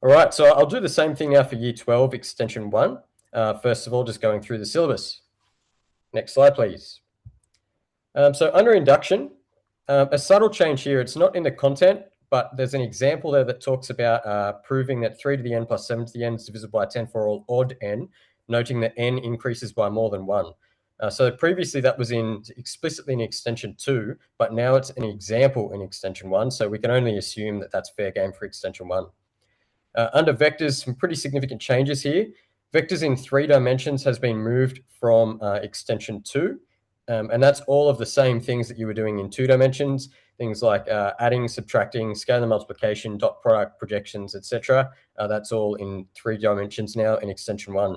All right, so I'll do the same thing now for Year 12 Extension 1. First of all, just going through the syllabus. Next slide, please. So under induction, a subtle change here, it's not in the content, but there's an example there that talks about proving that 3 to the n plus 7 to the n is divisible by 10 for all odd n, noting that n increases by more than 1. So previously that was explicitly in Extension 2, but now it's an example in Extension 1, so we can only assume that that's fair game for Extension 1. Under vectors, some pretty significant changes here. Vectors in 3 dimensions has been moved from Extension 2, and that's all of the same things that you were doing in 2 dimensions, things like adding, subtracting, scalar multiplication, dot product, projections, etc. That's all in 3 dimensions now in Extension 1.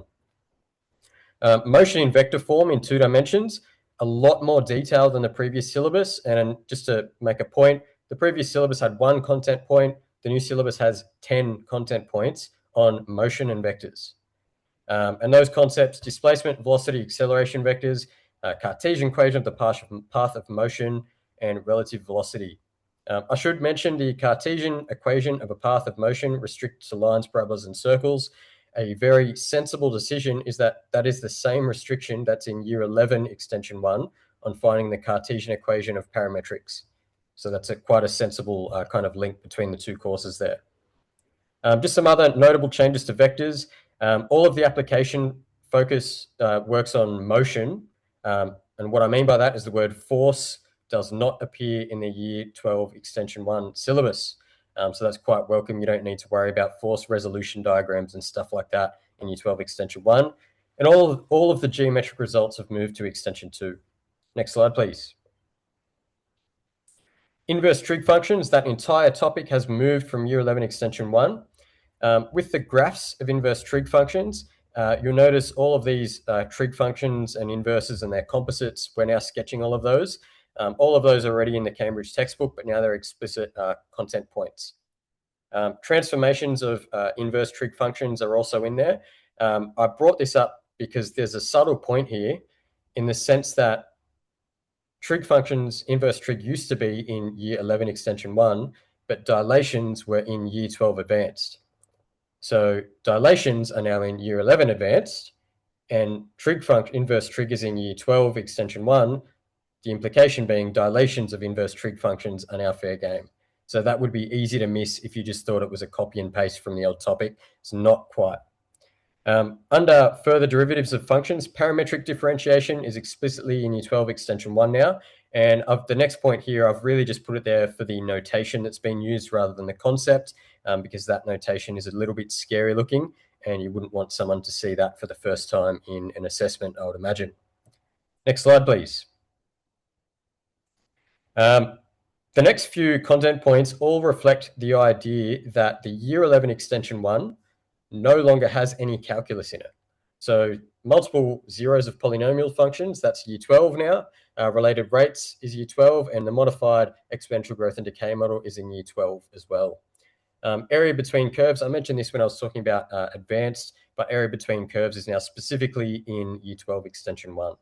Motion in vector form in 2 dimensions, a lot more detail than the previous syllabus. And just to make a point, the previous syllabus had 1 content point. The new syllabus has 10 content points on motion and vectors. And those concepts, displacement, velocity, acceleration vectors, Cartesian equation of the path of motion, and relative velocity. I should mention the Cartesian equation of a path of motion restricted to lines, parabolas, and circles. A very sensible decision is that is the same restriction that's in Year 11 Extension 1 on finding the Cartesian equation of parametrics. So that's quite a sensible kind of link between the 2 courses there. Just some other notable changes to vectors. All of the application focus works on motion. And what I mean by that is the word force does not appear in the Year 12 Extension 1 syllabus. So that's quite welcome. You don't need to worry about force resolution diagrams and stuff like that in Year 12 Extension 1. And all of the geometric results have moved to Extension 2. Next slide, please. Inverse trig functions, that entire topic has moved from Year 11 Extension 1. With the graphs of inverse trig functions, you'll notice all of these trig functions and inverses and their composites. We're now sketching all of those. All of those are already in the Cambridge textbook, but now they're explicit content points. Transformations of inverse trig functions are also in there. I brought this up because there's a subtle point here in the sense that trig functions, inverse trig used to be in Year 11 Extension 1, but dilations were in Year 12 Advanced. So dilations are now in Year 11 Advanced, and inverse trig is in Year 12 Extension 1, the implication being dilations of inverse trig functions are now fair game. So that would be easy to miss if you just thought it was a copy and paste from the old topic. It's not quite. Under further derivatives of functions, parametric differentiation is explicitly in Year 12 Extension 1 now. And the next point here, I've really just put it there for the notation that's been used rather than the concept, because that notation is a little bit scary looking, and you wouldn't want someone to see that for the first time in an assessment, I would imagine. Next slide, please. The next few content points all reflect the idea that the Year 11 Extension 1 no longer has any calculus in it. So multiple zeros of polynomial functions, that's Year 12 now. Related rates is Year 12, and the modified exponential growth and decay model is in Year 12 as well. Area between curves, I mentioned this when I was talking about advanced, but area between curves is now specifically in Year 12 Extension 1.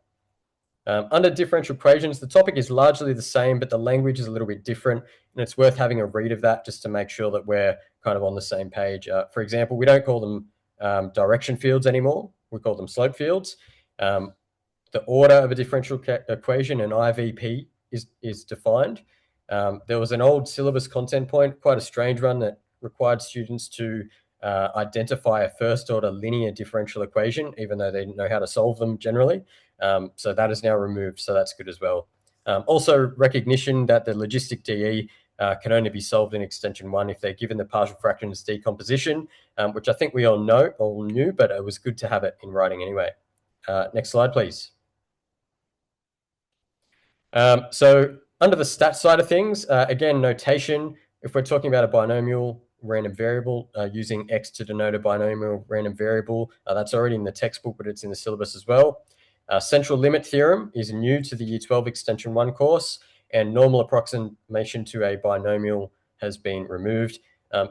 Under differential equations, the topic is largely the same, but the language is a little bit different, and it's worth having a read of that just to make sure that we're kind of on the same page. For example, we don't call them direction fields anymore. We call them slope fields. The order of a differential equation, an IVP, is defined. There was an old syllabus content point, quite a strange one, that required students to identify a first-order linear differential equation, even though they didn't know how to solve them generally. So that is now removed, so that's good as well. Also, recognition that the logistic DE can only be solved in Extension 1 if they're given the partial fractions decomposition, which I think we all knew, but it was good to have it in writing anyway. Next slide, please. So under the stat side of things, again, notation, if we're talking about a binomial random variable using X to denote a binomial random variable, that's already in the textbook, but it's in the syllabus as well. Central limit theorem is new to the Year 12 Extension 1 course, and normal approximation to a binomial has been removed.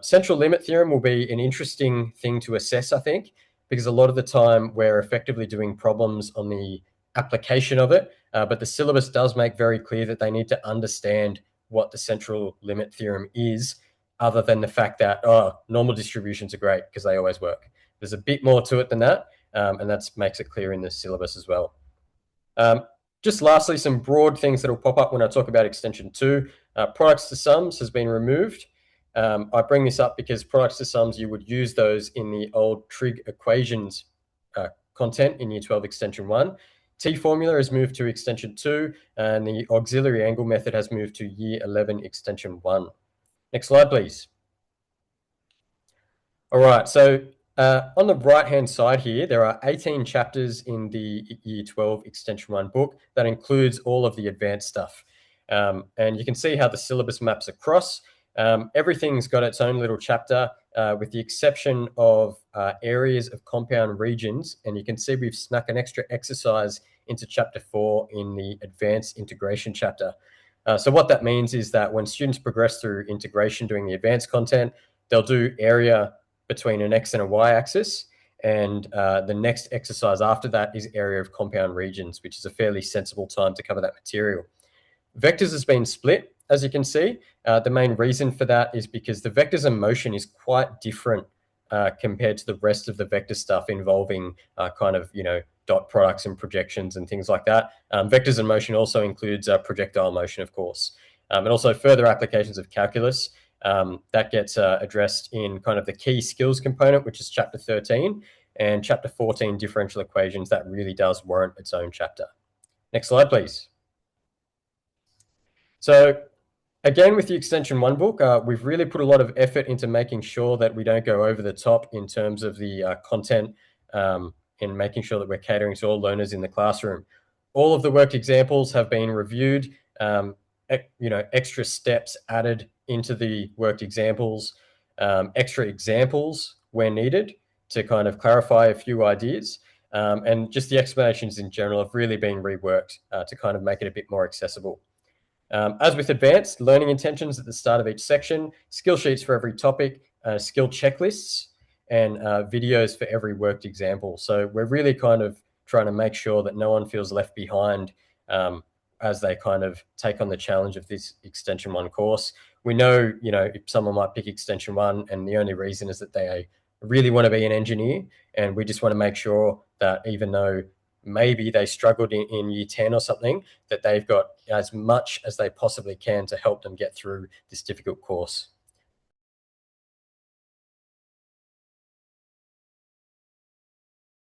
Central limit theorem will be an interesting thing to assess, I think, because a lot of the time we're effectively doing problems on the application of it, but the syllabus does make very clear that they need to understand what the central limit theorem is other than the fact that, normal distributions are great because they always work. There's a bit more to it than that, and that makes it clear in the syllabus as well. Just lastly, some broad things that will pop up when I talk about extension 2. Products to sums has been removed. I bring this up because products to sums, you would use those in the old trig equations content in Year 12 Extension 1. T formula has moved to Extension 2, and the auxiliary angle method has moved to Year 11 Extension 1. Next slide, please. All right, so on the right-hand side here, there are 18 chapters in the Year 12 Extension 1 book that includes all of the advanced stuff. And you can see how the syllabus maps across. Everything's got its own little chapter, with the exception of areas of compound regions. And you can see we've snuck an extra exercise into chapter 4 in the advanced integration chapter. So what that means is that when students progress through integration doing the advanced content, they'll do area between an X and a Y axis. And the next exercise after that is area of compound regions, which is a fairly sensible time to cover that material. Vectors has been split, as you can see. The main reason for that is because the vectors and motion is quite different compared to the rest of the vector stuff involving dot products and projections and things like that. Vectors and motion also includes projectile motion, of course, and also further applications of calculus. That gets addressed in kind of the key skills component, which is chapter 13, and chapter 14, differential equations. That really does warrant its own chapter. Next slide, please. So again, with the Extension 1 book, we've really put a lot of effort into making sure that we don't go over the top in terms of the content, and making sure that we're catering to all learners in the classroom. All of the worked examples have been reviewed, extra steps added into the worked examples, extra examples where needed to kind of clarify a few ideas, and just the explanations in general have really been reworked to kind of make it a bit more accessible. As with advanced, learning intentions at the start of each section, skill sheets for every topic, skill checklists, and videos for every worked example. So we're really kind of trying to make sure that no one feels left behind as they kind of take on the challenge of this Extension 1 course. We know, if someone might pick Extension 1 and the only reason is that they really want to be an engineer, and we just want to make sure that even though maybe they struggled in Year 10 or something, that they've got as much as they possibly can to help them get through this difficult course.